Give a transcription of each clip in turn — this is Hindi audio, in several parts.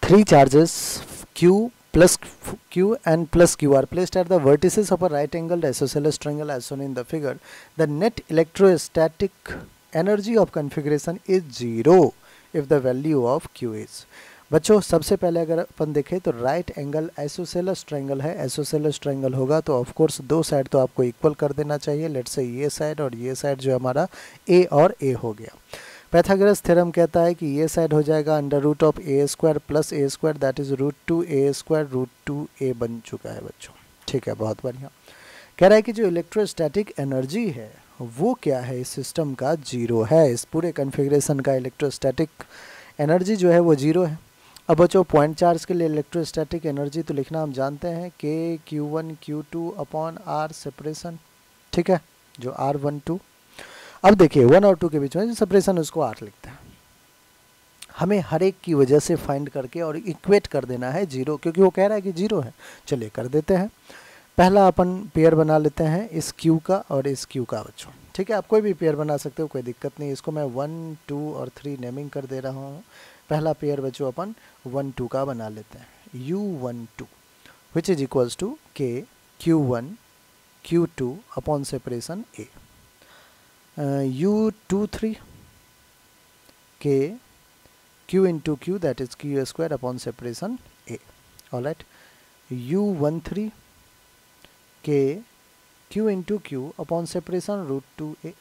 three charges q plus q and plus q are placed at the vertices of a right angled isosceles triangle as shown in the figure. The net electrostatic energy of configuration is 0 if the value of q is. बच्चों सबसे पहले अगर अपन देखें तो राइट एंगल आइसोसेलेस ट्रायंगल है, आइसोसेलेस ट्रायंगल होगा तो ऑफ कोर्स दो साइड तो आपको इक्वल कर देना चाहिए. लेट्स से ये साइड और ये साइड जो हमारा a और a हो गया. पैथागोरस थ्योरम कहता है कि ये साइड हो जाएगा under root of a square plus a square, that is root 2a square root 2a बन चुका है बच्चों. ठीक है, बहुत बढ़िया. कह रहा है कि जो इलेक्ट्रोस्टैटिक एनर्जी है वो क्या है, इस सिस्टम का 0 है. इस पूरे कन्फिग्रेशन का इलेक्ट्रोस्टैटिक एनर्जी जो है वो 0 है. अब बच्चों पॉइंट चार्ज के लिए इलेक्ट्रोस्टैटिक एनर्जी तो लिखना हम जानते हैं k q1 q2 upon r separation. ठीक है, जो r12. अब देखिए 1 और 2 के बीच में जो सेपरेशन उसको r लिखते हैं. हमें हर एक की वजह से फाइंड करके और इक्वेट कर देना है 0, क्योंकि वो कह रहा है कि 0 है. चलिए कर देते हैं. पहला अपन पेयर बना लेते हैं इस q का और इस q का बच्चों. ठीक है, आप कोई भी पेयर बना सकते हो, कोई दिक्कत नहीं. इसको मैं 1 2 और 3 नेमिंग कर दे रहा हूँ. पहला पेयर बच्चों अपन 1 2 का बना लेते हैं. u12 which is equals to k q1 q2 upon separation a. u23 k q into q, that is q square upon separation a. All right. u13 k q into q upon separation root 2a.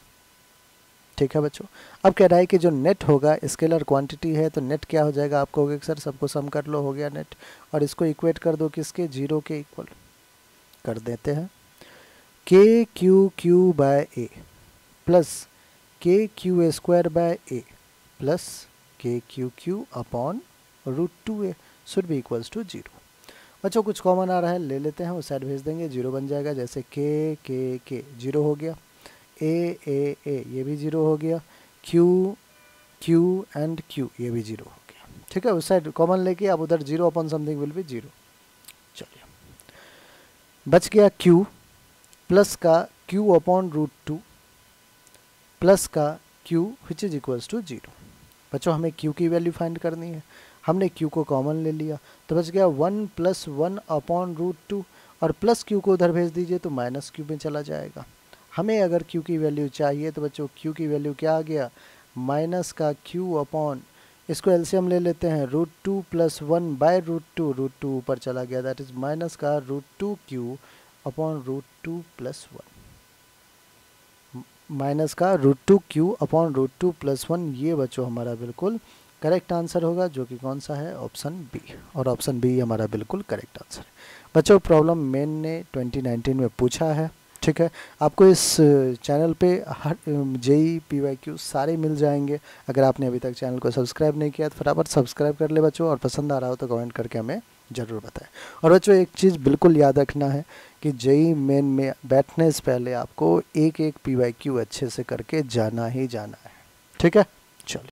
ठीक है बच्चों. अब कह रहा है कि जो नेट होगा स्केलर क्वांटिटी है, तो नेट क्या हो जाएगा, आपको होगा कि सर सबको सम कर लो, हो गया नेट, और इसको इक्वेट कर दो किसके, 0 के इक्वल कर देते हैं. K q q by a plus k q square by a plus k q q upon root 2a should be equals to 0. बच्चों कुछ कॉमन आ रहा है, ले लेते हैं, उस साइड भेज देंगे, 0 बन जाएगा. जैसे के 0 हो गया, ए ये भी 0 हो गया, क्यू एंड क्यू ये भी 0 हो गया. ठीक है, उस साइड कॉमन लेके अब उधर 0 अपॉन समथिंग विल बी 0. चलिए बच गया q प्लस का q अपॉन रूट 2 प्लस का q which is equals to 0. बच्चों हमें q की वैल्यू फाइंड करनी है. हमने q को कॉमन ले लिया तो बच गया 1 प्लस 1 अपॉन रूट 2, और प्लस q को उधर भेज दीजिए तो माइनस q में चला जाएगा. हमें अगर q की वैल्यू चाहिए तो बच्चों q की वैल्यू क्या आ गया, माइनस का q अपॉन, इसको एलसीएम ले लेते हैं, root 2 plus 1 by root 2, root 2 ऊपर चला गया, दैट इज माइनस का root 2q upon root 2 plus 1, minus का root 2q upon root 2 plus 1. ये बच्चों हमारा बिल्कुल करेक्ट आंसर होगा, जो कि कौन सा है, ऑप्शन बी. और ऑप्शन बी हमारा बिल्कुल करेक्ट आंसर है. बच्चों प्रॉब्लम मेन ने 2019 में पूछा है. ठीक है, आपको इस चैनल पे हर जेई पीवाईक्यू सारे मिल जाएंगे. अगर आपने अभी तक चैनल को सब्सक्राइब नहीं किया तो फटाफट सब्सक्राइब कर ले बच्चों, और पसंद आ रहा हो तो कमेंट करके हमें ज़रूर बताएं. और बच्चों एक चीज़ बिल्कुल याद रखना है कि जेई मेन में बैठने से पहले आपको एक एक पीवाईक्यू अच्छे से करके जाना ही जाना है. ठीक है, चलिए.